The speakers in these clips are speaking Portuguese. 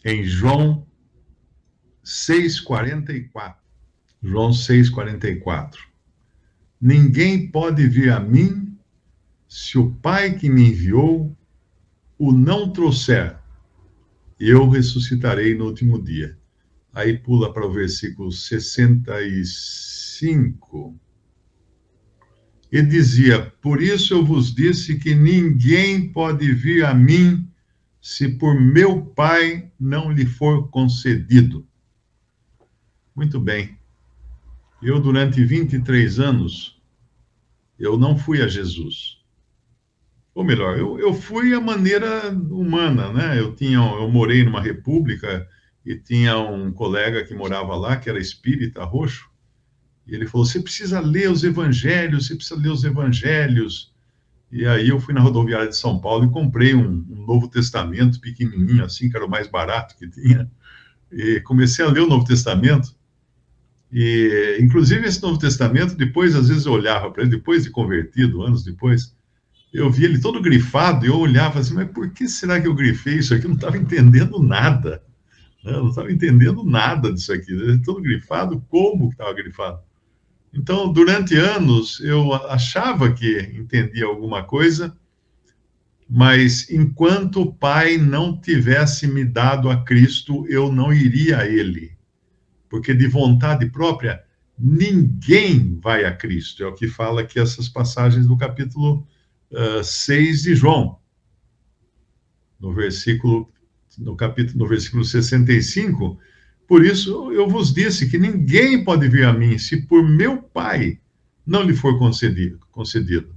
em João 6,44. João 6,44. Ninguém pode vir a mim se o Pai que me enviou o não trouxer. Eu ressuscitarei no último dia. Aí pula para o versículo 65. E dizia: Por isso eu vos disse que ninguém pode vir a mim se por meu Pai não lhe for concedido. Muito bem. Eu, durante 23 anos, eu não fui a Jesus. Ou melhor, eu fui à maneira humana, né? Eu morei numa república e tinha um colega que morava lá, que era espírita roxo, e ele falou: você precisa ler os evangelhos, você precisa ler os evangelhos. E aí eu fui na rodoviária de São Paulo e comprei um Novo Testamento pequenininho, assim, que era o mais barato que tinha, e comecei a ler o Novo Testamento. E, inclusive, esse Novo Testamento, depois, às vezes eu olhava para ele, depois de convertido, anos depois, eu vi ele todo grifado e eu olhava assim, mas por que será que eu grifei isso aqui? Eu não estava entendendo nada, né? Eu não estava entendendo nada disso aqui. Todo grifado, como que estava grifado? Então, durante anos, eu achava que entendia alguma coisa, mas enquanto o Pai não tivesse me dado a Cristo, eu não iria a Ele. Porque de vontade própria, ninguém vai a Cristo. É o que fala aqui essas passagens do capítulo 6 de João, no versículo 65. Por isso eu vos disse que ninguém pode vir a mim se por meu Pai não lhe for concedido.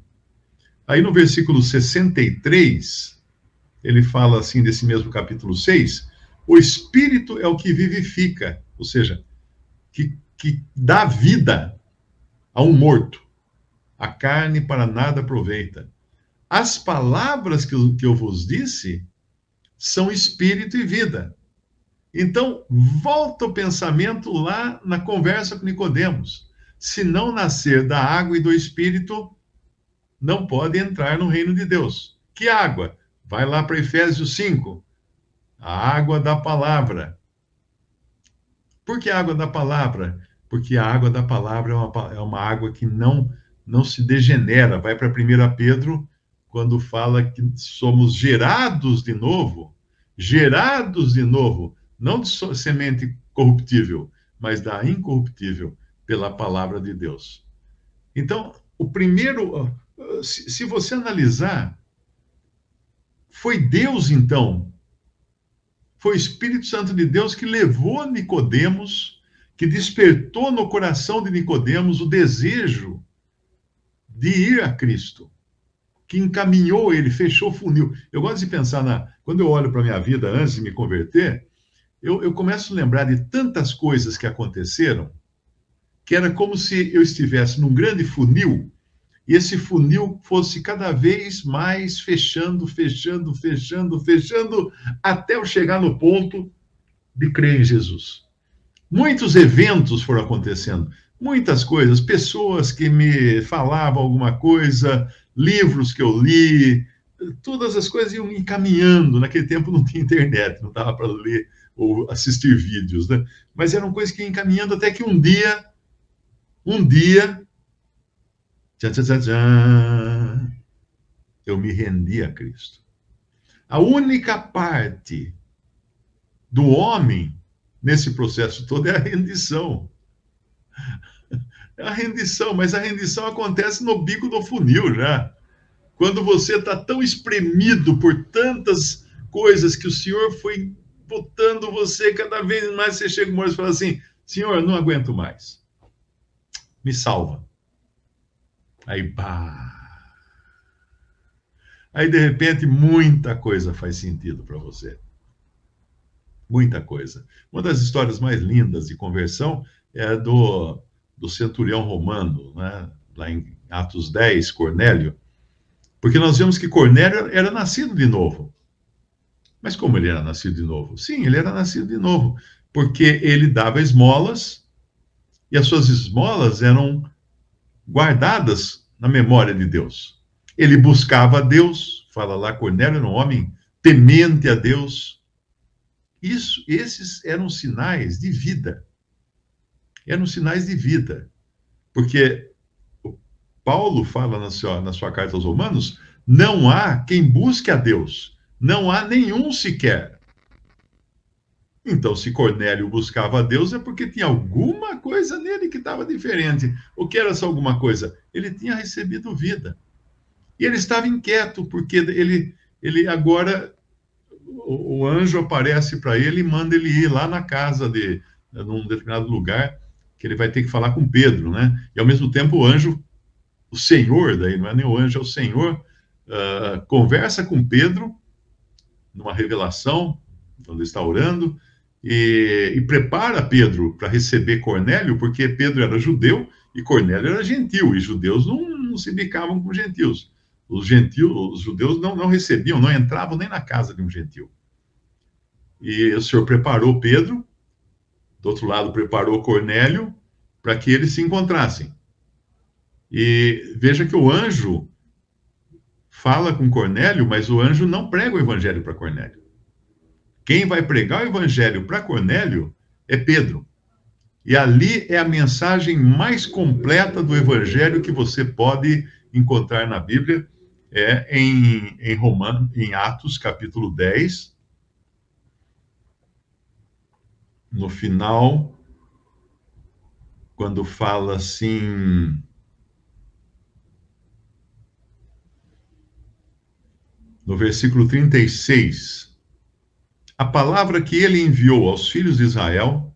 Aí no versículo 63, ele fala assim, desse mesmo capítulo 6, o Espírito é o que vivifica, ou seja, que dá vida a um morto. A carne para nada aproveita. As palavras que eu vos disse são espírito e vida. Então, volta o pensamento lá na conversa com Nicodemos. Se não nascer da água e do espírito, não pode entrar no reino de Deus. Que água? Vai lá para Efésios 5. A água da palavra. Por que a água da palavra? Porque a água da palavra é uma água que não se degenera. Vai para 1 Pedro, quando fala que somos gerados de novo, não de semente corruptível, mas da incorruptível, pela palavra de Deus. Então, o primeiro, se você analisar, foi Deus, então, foi o Espírito Santo de Deus que levou Nicodemos, que despertou no coração de Nicodemos o desejo de ir a Cristo, que encaminhou ele, fechou o funil. Eu gosto de pensar quando eu olho para a minha vida antes de me converter, eu começo a lembrar de tantas coisas que aconteceram, que era como se eu estivesse num grande funil, e esse funil fosse cada vez mais fechando, até eu chegar no ponto de crer em Jesus. Muitos eventos foram acontecendo, muitas coisas, pessoas que me falavam alguma coisa, livros que eu li, todas as coisas iam encaminhando. Naquele tempo não tinha internet, não dava para ler ou assistir vídeos, né? Mas eram coisas que iam encaminhando até que um dia, tchan, tchan, tchan, tchan, eu me rendi a Cristo. A única parte do homem nesse processo todo é a rendição. É a rendição, mas a rendição acontece no bico do funil já. Quando você está tão espremido por tantas coisas que o Senhor foi botando você, cada vez mais você chega uma hora e fala assim: Senhor, eu não aguento mais. Me salva. Aí, pá. Aí, de repente, muita coisa faz sentido para você. Muita coisa. Uma das histórias mais lindas de conversão é a do centurião romano, né? Lá em Atos 10, Cornélio, porque nós vemos que Cornélio era nascido de novo. Mas como ele era nascido de novo? Sim, ele era nascido de novo, porque ele dava esmolas, e as suas esmolas eram guardadas na memória de Deus. Ele buscava a Deus, fala lá, Cornélio era um homem temente a Deus, esses eram sinais de vida. Eram sinais de vida. Porque Paulo fala na sua carta aos Romanos, não há quem busque a Deus. Não há nenhum sequer. Então, se Cornélio buscava a Deus, é porque tinha alguma coisa nele que estava diferente. O que era essa alguma coisa? Ele tinha recebido vida. E ele estava inquieto, porque ele agora, o anjo aparece para ele e manda ele ir lá na casa num determinado lugar, que ele vai ter que falar com Pedro, né? E ao mesmo tempo o anjo, o Senhor, daí não é nem o anjo, é o Senhor, conversa com Pedro, numa revelação, quando ele está orando, e prepara Pedro para receber Cornélio, porque Pedro era judeu e Cornélio era gentil, e judeus não se bicavam com gentios. Os judeus não recebiam, não entravam nem na casa de um gentil. E o Senhor preparou Pedro, do outro lado preparou Cornélio, para que eles se encontrassem. E veja que o anjo fala com Cornélio, mas o anjo não prega o evangelho para Cornélio. Quem vai pregar o evangelho para Cornélio é Pedro. E ali é a mensagem mais completa do evangelho que você pode encontrar na Bíblia, em Atos, capítulo 10, no final, quando fala assim, no versículo 36, a palavra que ele enviou aos filhos de Israel,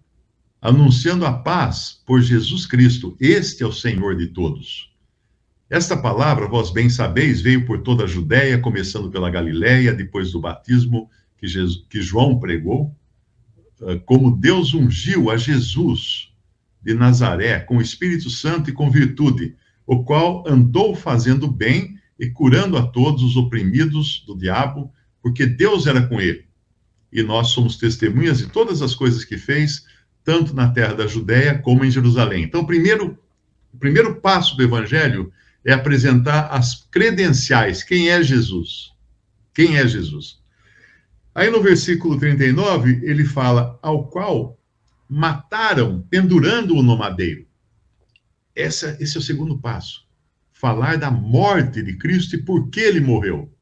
anunciando a paz por Jesus Cristo, este é o Senhor de todos. Esta palavra, vós bem sabeis, veio por toda a Judéia, começando pela Galiléia, depois do batismo que João pregou, como Deus ungiu a Jesus de Nazaré com o Espírito Santo e com virtude, o qual andou fazendo bem e curando a todos os oprimidos do diabo, porque Deus era com ele. E nós somos testemunhas de todas as coisas que fez, tanto na terra da Judéia como em Jerusalém. Então, o primeiro passo do Evangelho é apresentar as credenciais. Quem é Jesus? Quem é Jesus? Aí no versículo 39, ele fala, ao qual mataram, pendurando-o no madeiro. Esse é o segundo passo. Falar da morte de Cristo e por que ele morreu.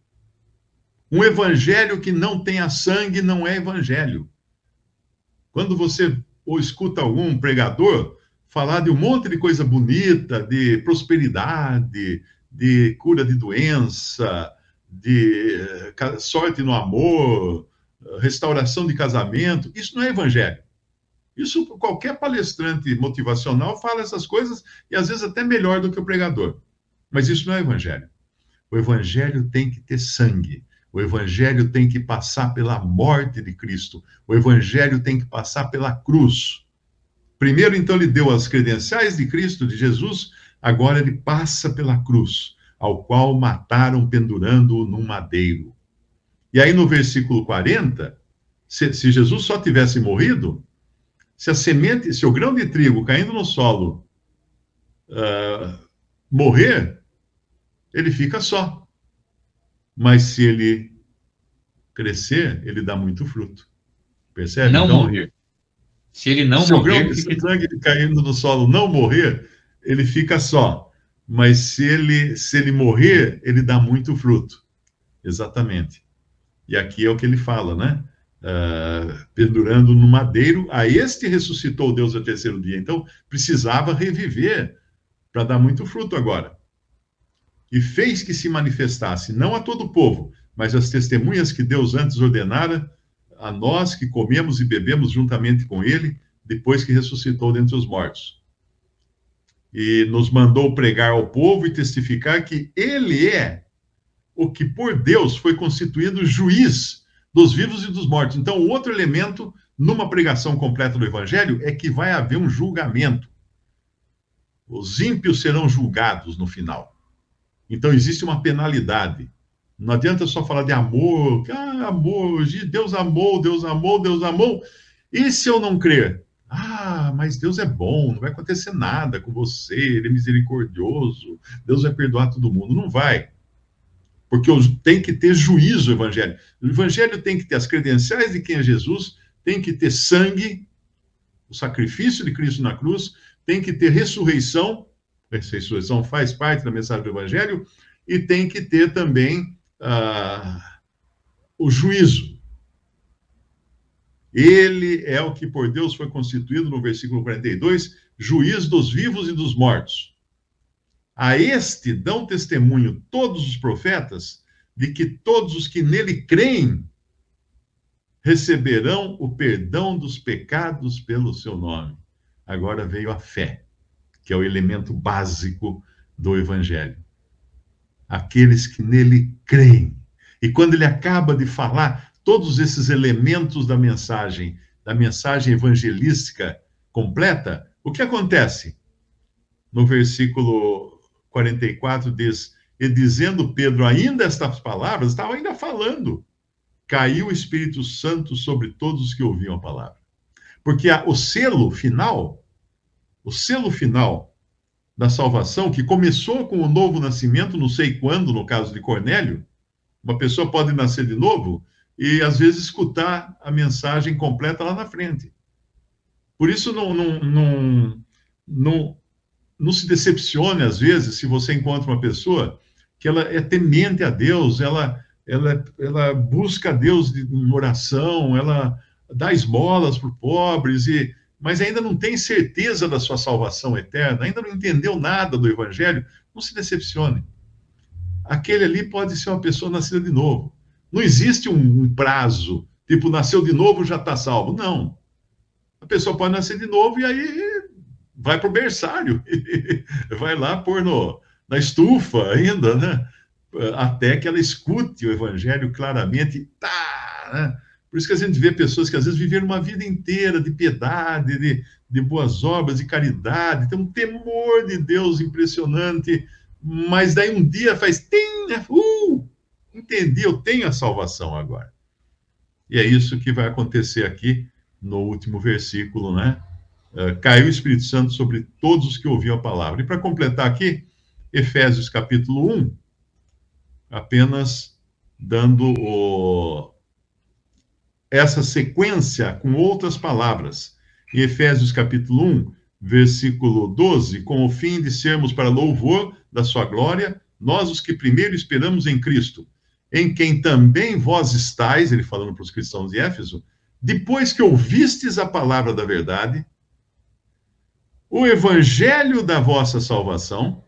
Um evangelho que não tenha sangue não é evangelho. Quando você ou escuta algum pregador falar de um monte de coisa bonita, de prosperidade, de cura de doença, de sorte no amor, restauração de casamento, isso não é evangelho. Isso qualquer palestrante motivacional fala essas coisas e às vezes até melhor do que o pregador. Mas isso não é evangelho. O evangelho tem que ter sangue. O evangelho tem que passar pela morte de Cristo. O evangelho tem que passar pela cruz. Primeiro, então, ele deu as credenciais de Cristo, de Jesus, agora ele passa pela cruz, ao qual mataram pendurando-o num madeiro. E aí no versículo 40, se Jesus só tivesse morrido, se o grão de trigo caindo no solo morrer, ele fica só. Mas se ele crescer, ele dá muito fruto. Percebe? Não então, morrer. Se ele não se morrer... Se o sangue caindo no solo não morrer, ele fica só. Mas se ele morrer, ele dá muito fruto. Exatamente. E aqui é o que ele fala, né? Pendurando no madeiro, a este ressuscitou Deus ao terceiro dia. Então, precisava reviver para dar muito fruto agora. E fez que se manifestasse, não a todo o povo, mas as testemunhas que Deus antes ordenara a nós que comemos e bebemos juntamente com ele, depois que ressuscitou dentre os mortos. E nos mandou pregar ao povo e testificar que ele é o que por Deus foi constituído juiz dos vivos e dos mortos. Então, o outro elemento numa pregação completa do evangelho é que vai haver um julgamento. Os ímpios serão julgados no final. Então, existe uma penalidade. Não adianta só falar de amor, amor, Deus amou, Deus amou, Deus amou. E se eu não crer? Mas Deus é bom, não vai acontecer nada com você, ele é misericordioso, Deus vai perdoar todo mundo. Não vai. Porque tem que ter juízo o evangelho. O evangelho tem que ter as credenciais de quem é Jesus, tem que ter sangue, o sacrifício de Cristo na cruz, tem que ter ressurreição, a ressurreição faz parte da mensagem do Evangelho, e tem que ter também o juízo. Ele é o que por Deus foi constituído, no versículo 42, juiz dos vivos e dos mortos. A este dão testemunho todos os profetas de que todos os que nele creem receberão o perdão dos pecados pelo seu nome. Agora veio a fé, que é o elemento básico do Evangelho. Aqueles que nele creem. E quando ele acaba de falar todos esses elementos da mensagem evangelística completa, o que acontece? No versículo 44 diz: e dizendo Pedro ainda estas palavras, estava ainda falando, caiu o Espírito Santo sobre todos os que ouviam a palavra. Porque o selo final da salvação, que começou com o novo nascimento, não sei quando, no caso de Cornélio, uma pessoa pode nascer de novo e, às vezes, escutar a mensagem completa lá na frente. Por isso, não se decepcione, às vezes, se você encontra uma pessoa que ela é temente a Deus, ela busca a Deus em oração, ela dá esmolas para os pobres, mas ainda não tem certeza da sua salvação eterna, ainda não entendeu nada do Evangelho. Não se decepcione. Aquele ali pode ser uma pessoa nascida de novo. Não existe um prazo, tipo, nasceu de novo, já está salvo. Não. A pessoa pode nascer de novo e aí vai para o berçário, vai lá pôr na estufa ainda, né? Até que ela escute o Evangelho claramente, tá, né? Por isso que a gente vê pessoas que às vezes viveram uma vida inteira de piedade, de boas obras, de caridade, tem um temor de Deus impressionante, mas daí um dia faz, né? Entendi, eu tenho a salvação agora. E é isso que vai acontecer aqui no último versículo, né? Caiu o Espírito Santo sobre todos os que ouviam a palavra. E para completar aqui, Efésios capítulo 1, apenas dando essa sequência com outras palavras. Em Efésios capítulo 1, versículo 12, com o fim de sermos para louvor da sua glória, nós os que primeiro esperamos em Cristo, em quem também vós estáis, ele falando para os cristãos de Éfeso, depois que ouvistes a palavra da verdade, o evangelho da vossa salvação,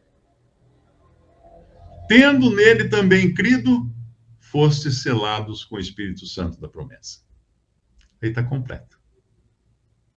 tendo nele também crido, fostes selados com o Espírito Santo da promessa. Aí está completo.